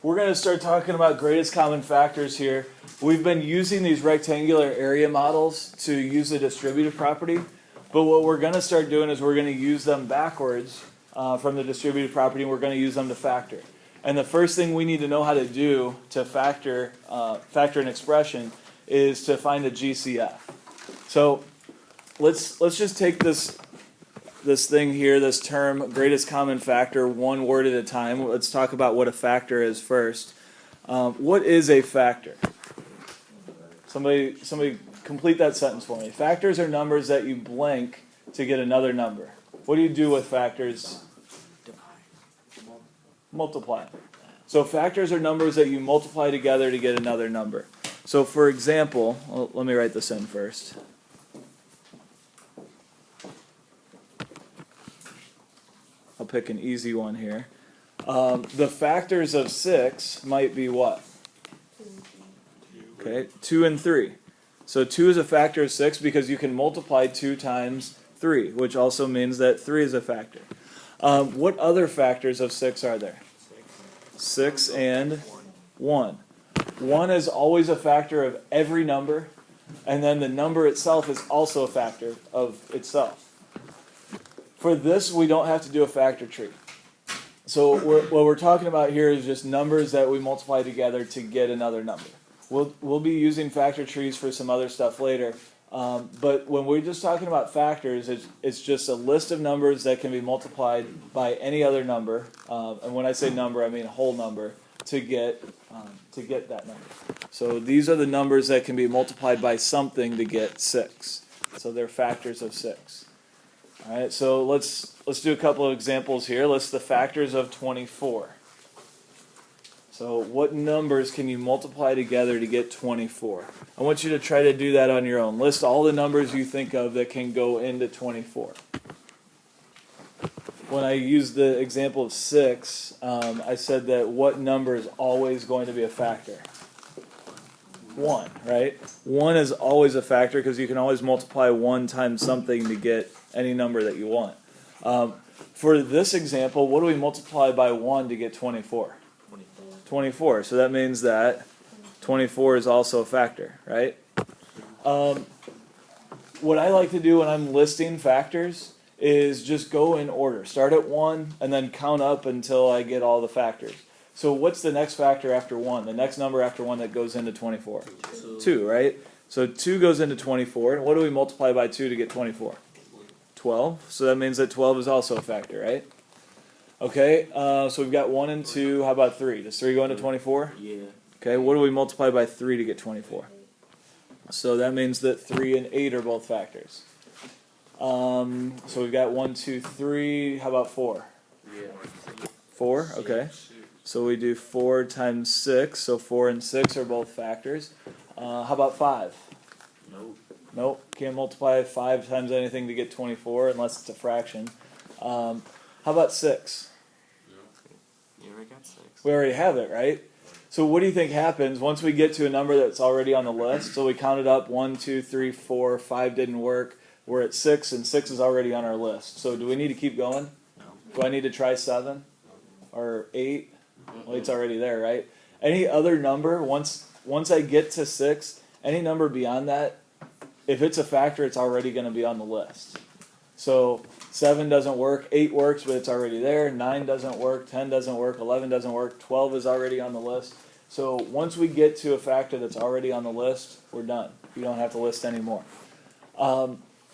We're going to start talking about greatest common factors here. We've been using these rectangular area models to use the distributive property, but what we're going to start doing is we're going to use them backwards from the distributive property, and we're going to use them to factor. And the first thing we need to know how to do to factor an expression is to find the GCF. So let's just take this thing here, this term, greatest common factor, one word at a time. Let's talk about what a factor is first. What is a factor? Somebody complete that sentence for me. Factors are numbers that you blank to get another number. What do you do with factors? Multiply. So factors are numbers that you multiply together to get another number. So for example, let me write this in first. I'll pick an easy one here. The factors of 6 might be what? Okay, 2 and 3. So 2 is a factor of 6 because you can multiply 2 times 3, which also means that 3 is a factor. What other factors of 6 are there? 6 and 1. 1 is always a factor of every number, and then the number itself is also a factor of itself. For this, we don't have to do a factor tree. So what we're talking about here is just numbers that we multiply together to get another number. We'll be using factor trees for some other stuff later, but when we're just talking about factors, it's just a list of numbers that can be multiplied by any other number, and when I say number, I mean a whole number, to get that number. So these are the numbers that can be multiplied by something to get 6. So they're factors of 6. All right, so let's do a couple of examples here. List the factors of 24. So what numbers can you multiply together to get 24? I want you to try to do that on your own. List all the numbers you think of that can go into 24. When I used the example of 6, I said that what number is always going to be a factor? 1, right? 1 is always a factor because you can always multiply 1 times something to get any number that you want. For this example, what do we multiply by 1 to get 24? 24. So that means that 24 is also a factor, right? What I like to do when I'm listing factors is just go in order. Start at 1 and then count up until I get all the factors. So what's the next factor after 1? The next number after 1 that goes into 24? 2, right? So 2 goes into 24. And what do we multiply by 2 to get 24? 12. So that means that 12 is also a factor, right? Okay, so we've got 1 and 2. How about 3? Does 3 go into 24? Yeah. Okay, what do we multiply by 3 to get 24? So that means that 3 and 8 are both factors. So we've got 1, 2, 3. How about 4? Yeah. 4? Okay. So we do 4 times 6. So 4 and 6 are both factors. How about 5? Nope. Can't multiply 5 times anything to get 24 unless it's a fraction. How about 6? You already got 6. We already have it, right? So what do you think happens once we get to a number that's already on the list? So we counted up 1, 2, 3, 4, 5 didn't work. We're at 6, and 6 is already on our list. So do we need to keep going? No. Do I need to try 7? Or 8? Well, it's already there, right? Any other number, once I get to 6, any number beyond that, if it's a factor, it's already going to be on the list. So 7 doesn't work, 8 works, but it's already there. 9 doesn't work, 10 doesn't work, 11 doesn't work, 12 is already on the list. So once we get to a factor that's already on the list, we're done. You don't have to list anymore.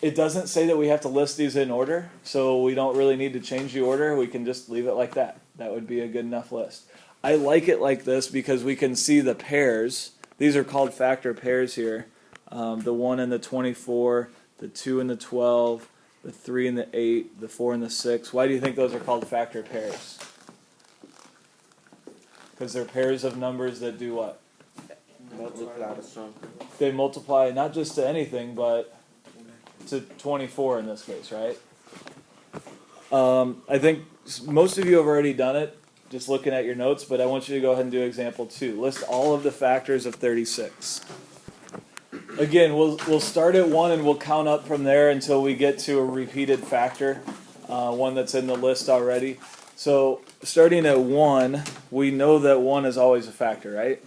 It doesn't say that we have to list these in order, so we don't really need to change the order. We can just leave it like that. That would be a good enough list. I like it like this because we can see the pairs. These are called factor pairs here. The 1 and the 24, the 2 and the 12, the 3 and the 8, the 4 and the 6. Why do you think those are called factor pairs? Because they're pairs of numbers that do what? Multiply to something. They multiply not just to anything, but to 24 in this case, right? I think most of you have already done it, just looking at your notes, but I want you to go ahead and do example 2. List all of the factors of 36. Again, we'll start at 1 and we'll count up from there until we get to a repeated factor, one that's in the list already. So starting at 1, we know that 1 is always a factor, right?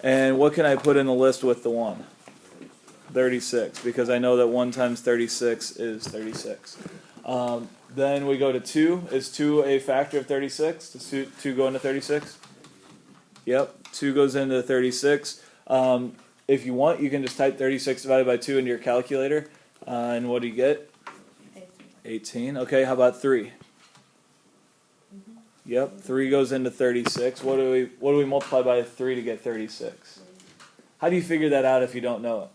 And what can I put in the list with the 1? 36, because I know that 1 times 36 is 36. Then we go to 2. Is 2 a factor of 36? Does 2 go into 36? Yep, 2 goes into 36. If you want, you can just type 36 divided by 2 into your calculator. And what do you get? 18. Okay, how about 3? Yep, 3 goes into 36. What do we multiply by 3 to get 36? How do you figure that out if you don't know it?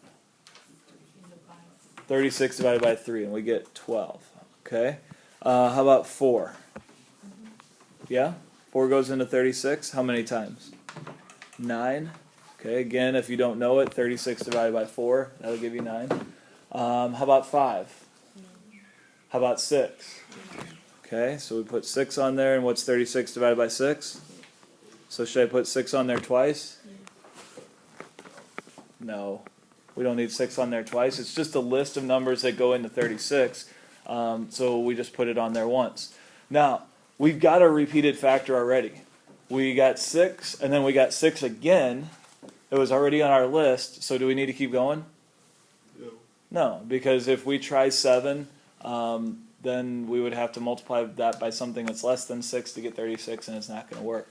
36 divided by 3, and we get 12. Okay, how about 4? Yeah, 4 goes into 36. How many times? 9. Okay, again, if you don't know it, 36 divided by 4, that'll give you 9. How about 5? How about 6? Okay, so we put 6 on there, and what's 36 divided by 6? So should I put 6 on there twice? No, we don't need 6 on there twice. It's just a list of numbers that go into 36, so we just put it on there once. Now, we've got a repeated factor already. We got 6, and then we got 6 again. It was already on our list, so do we need to keep going? No, because if we try 7, then we would have to multiply that by something that's less than 6 to get 36, and it's not going to work.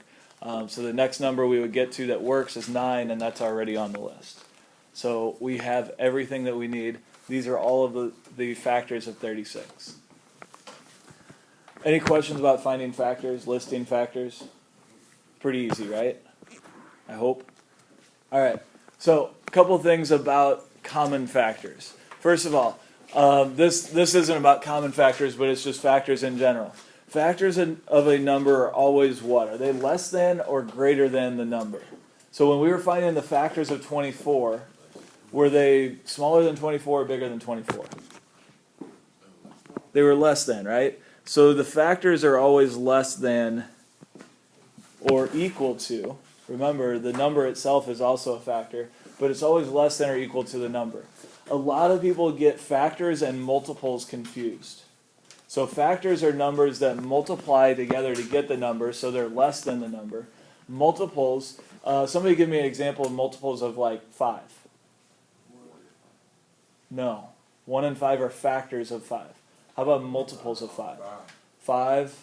So the next number we would get to that works is 9, and that's already on the list. So we have everything that we need. These are all of the factors of 36. Any questions about finding factors, listing factors? Pretty easy, right? I hope. All right. So a couple things about common factors. First of all, this isn't about common factors, but it's just factors in general. Factors of a number are always what? Are they less than or greater than the number? So when we were finding the factors of 24, were they smaller than 24 or bigger than 24? They were less than, right? So the factors are always less than or equal to. Remember, the number itself is also a factor, but it's always less than or equal to the number. A lot of people get factors and multiples confused. So factors are numbers that multiply together to get the number, so they're less than the number. Multiples, somebody give me an example of multiples of like 5. No. 1 and 5 are factors of 5. How about multiples of 5? 5,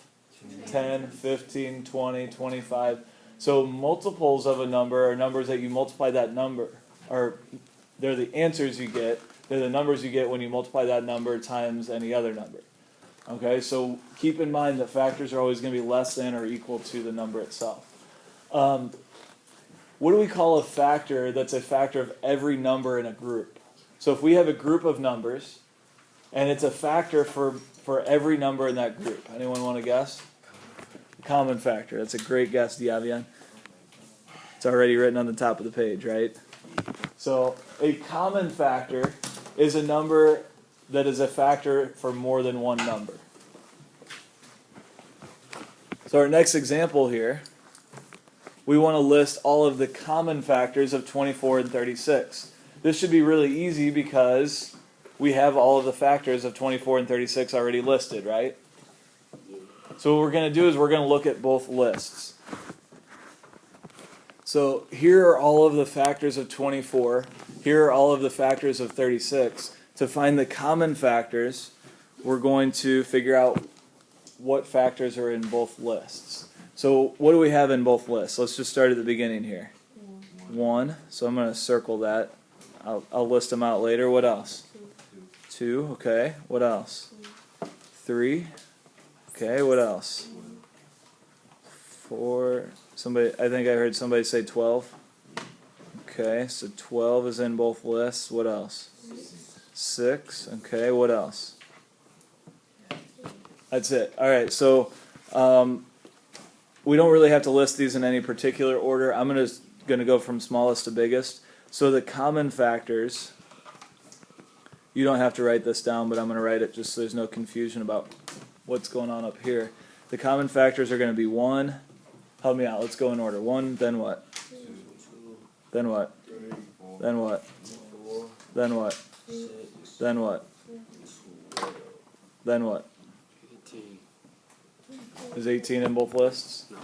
10, 15, 20, 25. So multiples of a number are numbers that you multiply that number, or they're the answers you get. They're the numbers you get when you multiply that number times any other number. Okay, so keep in mind that factors are always going to be less than or equal to the number itself. What do we call a factor that's a factor of every number in a group? So if we have a group of numbers, and it's a factor for every number in that group. Anyone want to guess? Common factor. That's a great guess, Diavian. It's already written on the top of the page, right? So a common factor is a number that is a factor for more than one number. So our next example here, we want to list all of the common factors of 24 and 36. This should be really easy because we have all of the factors of 24 and 36 already listed, right? So what we're going to do is we're going to look at both lists. So here are all of the factors of 24. Here are all of the factors of 36. To find the common factors, we're going to figure out what factors are in both lists. So what do we have in both lists? Let's just start at the beginning here. 1. So I'm going to circle that. I'll list them out later. What else? 2. Okay. What else? 3. Okay. What else? 4. Somebody. I think I heard somebody say 12. Okay. So 12 is in both lists. What else? 6. Okay. What else? That's it. All right. So we don't really have to list these in any particular order. I'm going to go from smallest to biggest. So the common factors, you don't have to write this down, but I'm going to write it just so there's no confusion about what's going on up here. The common factors are going to be 1. Help me out. Let's go in order. 1, then what? 2, Then what? 3, 4, Then what? 4, Then what? 6, Then what? Then what? 18, Is 18 in both lists? No.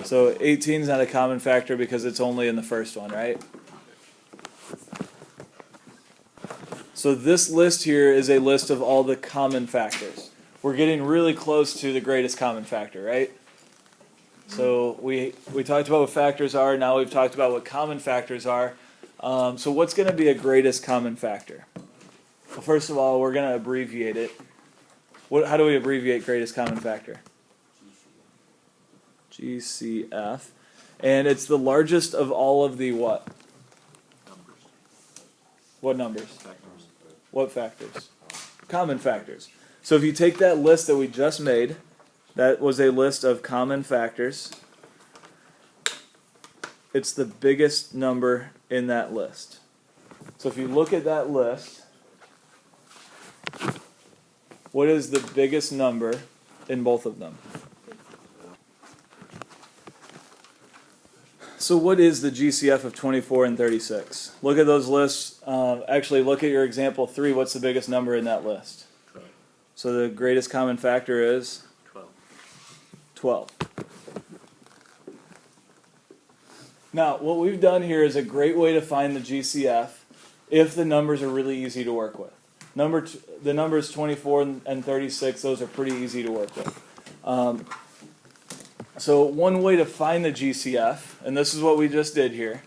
So 18 is not a common factor because it's only in the first one, right? So this list here is a list of all the common factors. We're getting really close to the greatest common factor, right? So we talked about what factors are. Now we've talked about what common factors are. So what's going to be a greatest common factor? Well, first of all, we're going to abbreviate it. How do we abbreviate greatest common factor? GCF. And it's the largest of all of the what? Numbers. What numbers? Factors. What factors? Common factors. So if you take that list that we just made, that was a list of common factors. It's the biggest number in that list. So if you look at that list, what is the biggest number in both of them? So what is the GCF of 24 and 36? Look at those lists. Actually, look at your example 3. What's the biggest number in that list? 12. So the greatest common factor is 12. Now, what we've done here is a great way to find the GCF if the numbers are really easy to work with. The numbers 24 and 36, those are pretty easy to work with. So one way to find the GCF, and this is what we just did here.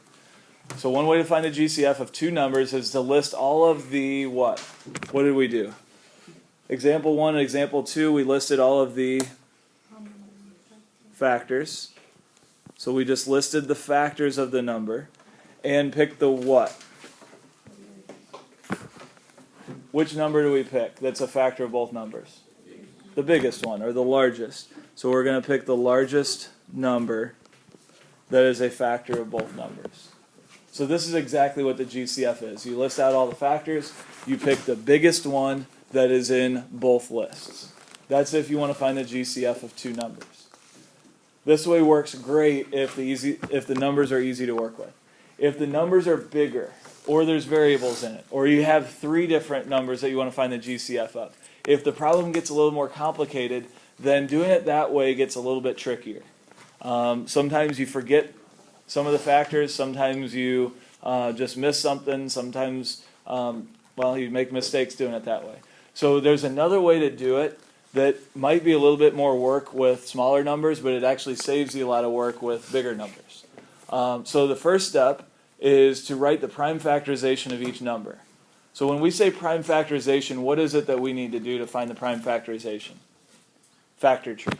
So one way to find the GCF of two numbers is to list all of the what? What did we do? Example 1 and example 2, we listed all of the factors. So we just listed the factors of the number and picked the what? Which number do we pick that's a factor of both numbers? The biggest one, or the largest. So we're going to pick the largest number that is a factor of both numbers. So this is exactly what the GCF is. You list out all the factors, you pick the biggest one that is in both lists. That's if you want to find the GCF of two numbers. This way works great if the numbers are easy to work with. If the numbers are bigger, or there's variables in it, or you have 3 different numbers that you want to find the GCF of, if the problem gets a little more complicated, then doing it that way gets a little bit trickier. Sometimes you forget some of the factors, sometimes you just miss something, sometimes you make mistakes doing it that way. So there's another way to do it that might be a little bit more work with smaller numbers, but it actually saves you a lot of work with bigger numbers. So the first step is to write the prime factorization of each number. So when we say prime factorization, what is it that we need to do to find the prime factorization? Factor tree.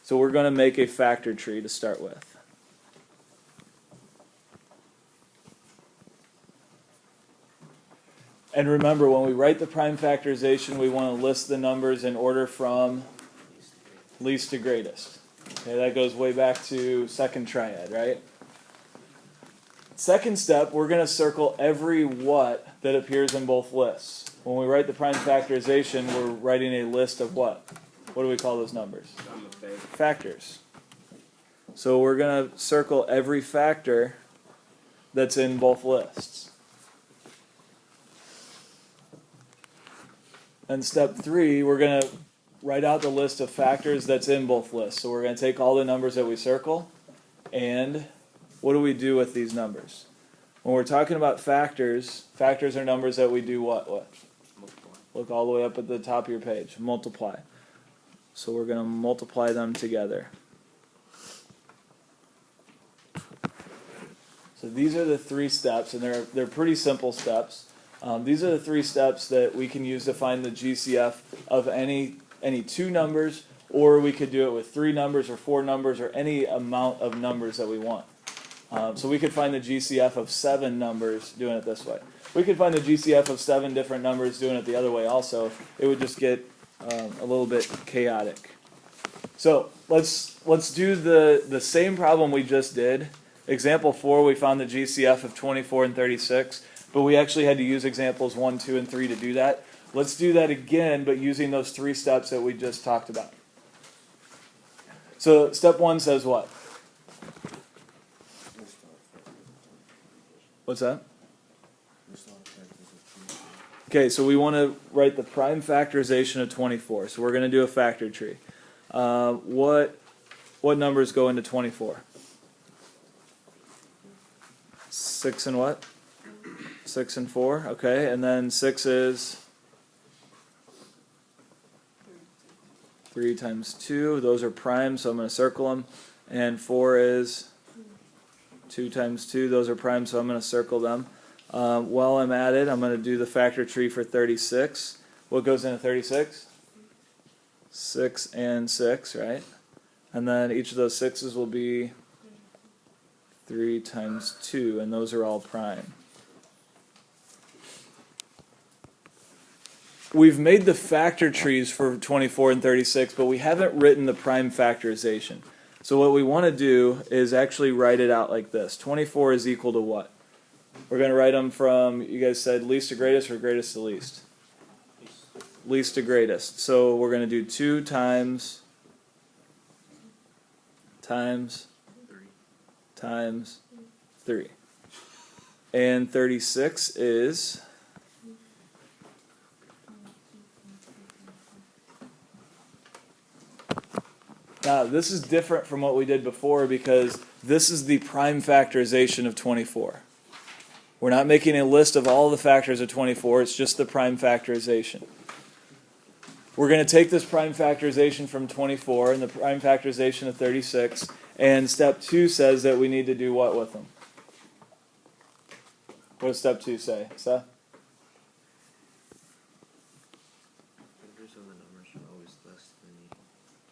So we're going to make a factor tree to start with. And remember, when we write the prime factorization, we want to list the numbers in order from least to greatest. Okay, that goes way back to second triad, right? Second step, we're going to circle every what that appears in both lists. When we write the prime factorization, we're writing a list of what? What do we call those numbers? Factors. So we're going to circle every factor that's in both lists. And step 3, we're going to write out the list of factors that's in both lists. So we're going to take all the numbers that we circle, and what do we do with these numbers? When we're talking about factors are numbers that we do what? Multiply. Look all the way up at the top of your page. Multiply. So we're going to multiply them together. So these are the 3 steps, and they're pretty simple steps. These are the 3 steps that we can use to find the GCF of any 2 numbers, or we could do it with 3 numbers or 4 numbers or any amount of numbers that we want. So we could find the GCF of 7 numbers doing it this way. We could find the GCF of 7 different numbers doing it the other way also. It would just get a little bit chaotic. So let's do the same problem we just did. Example 4, we found the GCF of 24 and 36. But we actually had to use examples 1, 2, and 3 to do that. Let's do that again, but using those 3 steps that we just talked about. So step 1 says what? What's that? Okay, so we want to write the prime factorization of 24. So we're going to do a factor tree. What numbers go into 24? 6 and what? 6 and 4, okay, and then 6 is 3 times 2, those are prime, so I'm going to circle them, and 4 is 2 times 2, those are prime, so I'm going to circle them. While I'm at it, I'm going to do the factor tree for 36. What goes into 36? 6 and 6, right? And then each of those 6's will be 3 times 2, and those are all prime. We've made the factor trees for 24 and 36, but we haven't written the prime factorization. So what we want to do is actually write it out like this. 24 is equal to what? We're going to write them from, you guys said least to greatest or greatest to least? Least to greatest. So we're going to do 2 times 3. And 36 is... Now, this is different from what we did before because this is the prime factorization of 24. We're not making a list of all the factors of 24, it's just the prime factorization. We're going to take this prime factorization from 24 and the prime factorization of 36, and step 2 says that we need to do what with them? What does step 2 say, Seth?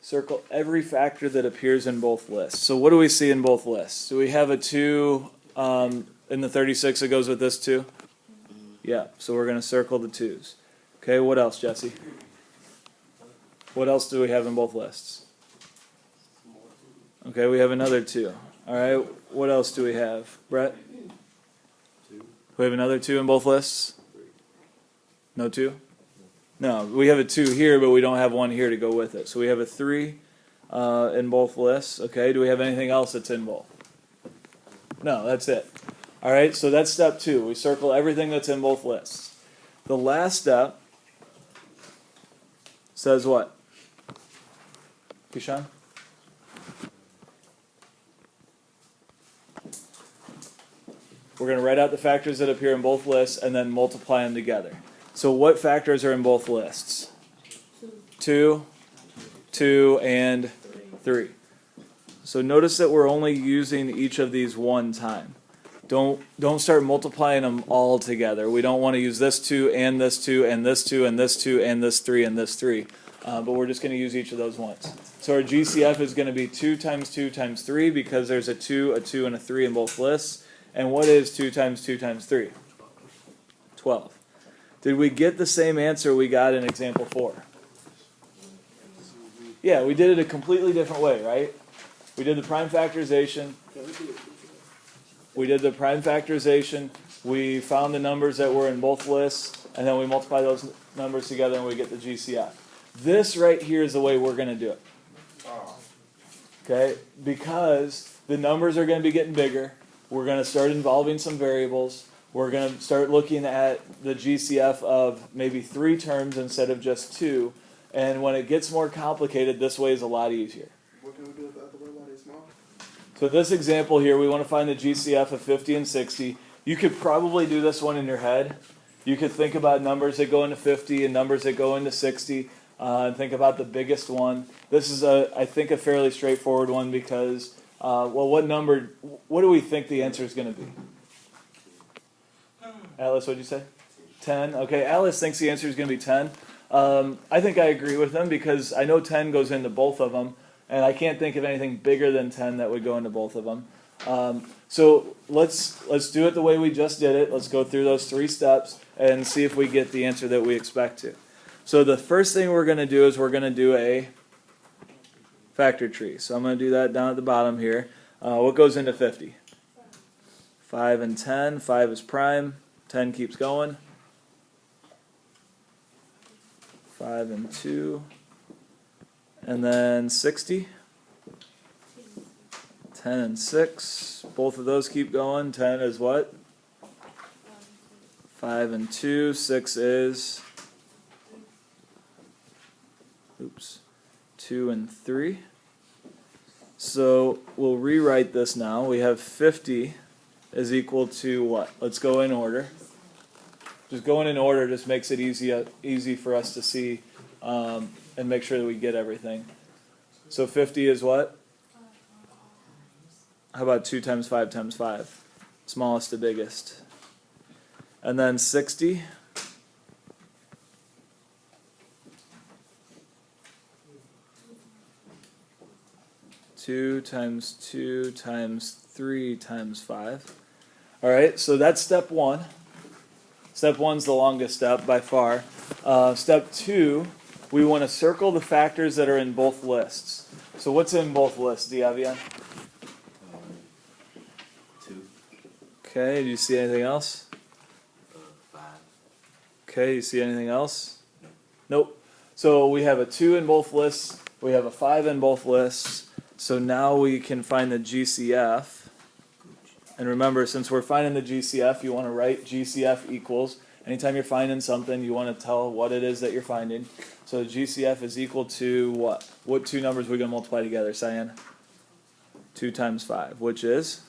Circle every factor that appears in both lists. So what do we see in both lists? Do we have a 2 in the 36 that goes with this 2? Yeah, so we're going to circle the 2's. Okay, what else, Jesse? What else do we have in both lists? Okay, we have another 2. All right, what else do we have? Brett? 2. We have another 2 in both lists? No 2? No, we have a 2 here, but we don't have 1 here to go with it. So we have a 3 in both lists. Okay, do we have anything else that's in both? No, that's it. All right, so that's step 2. We circle everything that's in both lists. The last step says what? Kishan? We're going to write out the factors that appear in both lists and then multiply them together. So what factors are in both lists? 2, 2, and 3. So notice that we're only using each of these one time. Don't start multiplying them all together. We don't want to use this 2 and this 2 and this 2 and this 2 and this 3 and this 3. But we're just going to use each of those once. So our GCF is going to be 2 times 2 times 3 because there's a 2, and a 3 in both lists. And what is 2 times 2 times 3? 12. Did we get the same answer we got in example 4? Yeah, we did it a completely different way, right? We did the prime factorization. We found the numbers that were in both lists, and then we multiply those numbers together and we get the GCF. This right here is the way we're going to do it. Okay? Because the numbers are going to be getting bigger. We're going to start involving some variables. We're going to start looking at the GCF of maybe 3 terms instead of just 2. And when it gets more complicated, this way is a lot easier. What can we do about the way why they small? So this example here, we want to find the GCF of 50 and 60. You could probably do this one in your head. You could think about numbers that go into 50 and numbers that go into 60, and think about the biggest one. This is, I think, a fairly straightforward one because, what do we think the answer is going to be? Alice, what did you say? 10. Okay, Alice thinks the answer is going to be 10. I think I agree with them because I know 10 goes into both of them, and I can't think of anything bigger than 10 that would go into both of them. So let's do it the way we just did it. Let's go through those 3 steps and see if we get the answer that we expect to. So the first thing we're going to do is we're going to do a factor tree. So I'm going to do that down at the bottom here. What goes into 50? 5 and 10. 5 is prime. 10 keeps going. 5 and 2. And then 60. 10 and 6. Both of those keep going. 10 is what? 5 and 2. 6 is... 2 and 3. So we'll rewrite this now. We have 50 is equal to what? Let's go in order. Just going in order just makes it easy for us to see and make sure that we get everything. So 50 is what? How about 2 times 5 times 5? Smallest to biggest. And then 60. Two times 2 times 3 times 5. All right, so that's step 1. Step 1's the longest step by far. Step 2, we want to circle the factors that are in both lists. So what's in both lists, Diavian? 2. Okay, do you see anything else? 5. Okay, you see anything else? Nope. So we have a 2 in both lists. We have a 5 in both lists. So now we can find the GCF. And remember, since we're finding the GCF, you want to write GCF equals. Anytime you're finding something, you want to tell what it is that you're finding. So the GCF is equal to what? What 2 numbers are we going to multiply together, Cyan? 2 times 5, which is?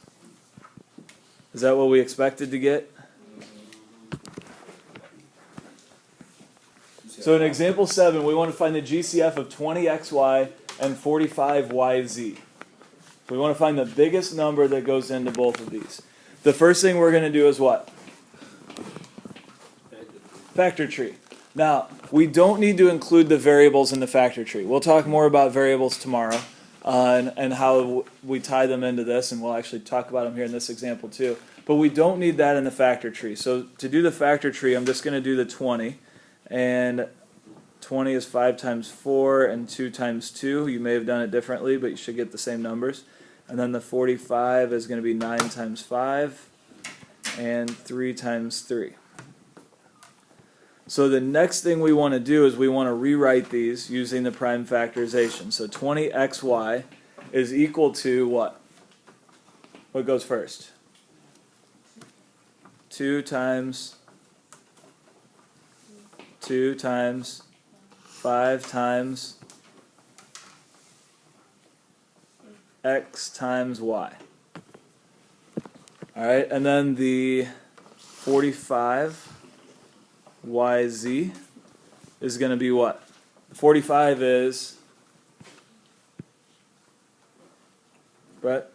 Is that what we expected to get? So in example 7, we want to find the GCF of 20xy and 45yz. So we want to find the biggest number that goes into both of these. The first thing we're going to do is what? Factor tree. Now, we don't need to include the variables in the factor tree. We'll talk more about variables tomorrow and how we tie them into this, and we'll actually talk about them here in this example too. But we don't need that in the factor tree. So to do the factor tree, I'm just going to do the 20. And 20 is 5 times 4 and 2 times 2. You may have done it differently, but you should get the same numbers. And then the 45 is going to be 9 times 5 and 3 times 3. So the next thing we want to do is we want to rewrite these using the prime factorization. So 20xy is equal to what? What goes first? 2 times 2 times 5 times x times y. All right, and then the 45yz is going to be what? 45 is, Brett?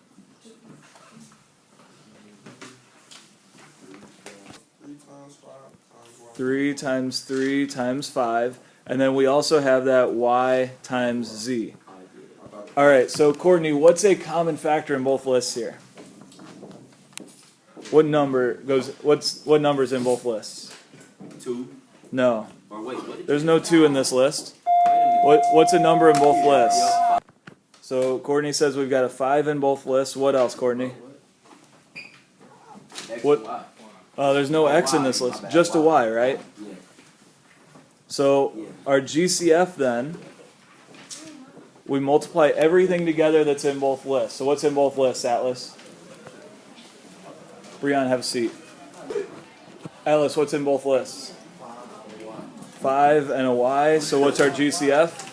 3 times 3 times 5. And then we also have that y times z. All right, so Courtney, what's a common factor in both lists here? What number goes? What number's in both lists? 2. No, Or wait, what did there's no 2 in this list. What's a number in both lists? So Courtney says we've got a 5 in both lists. What else, Courtney? X, What? Y. There's no x in this list, just a y, right? Yeah. So our GCF then, we multiply everything together that's in both lists. So what's in both lists, Atlas? Breon, have a seat. Atlas, what's in both lists? 5 and a y. So what's our GCF?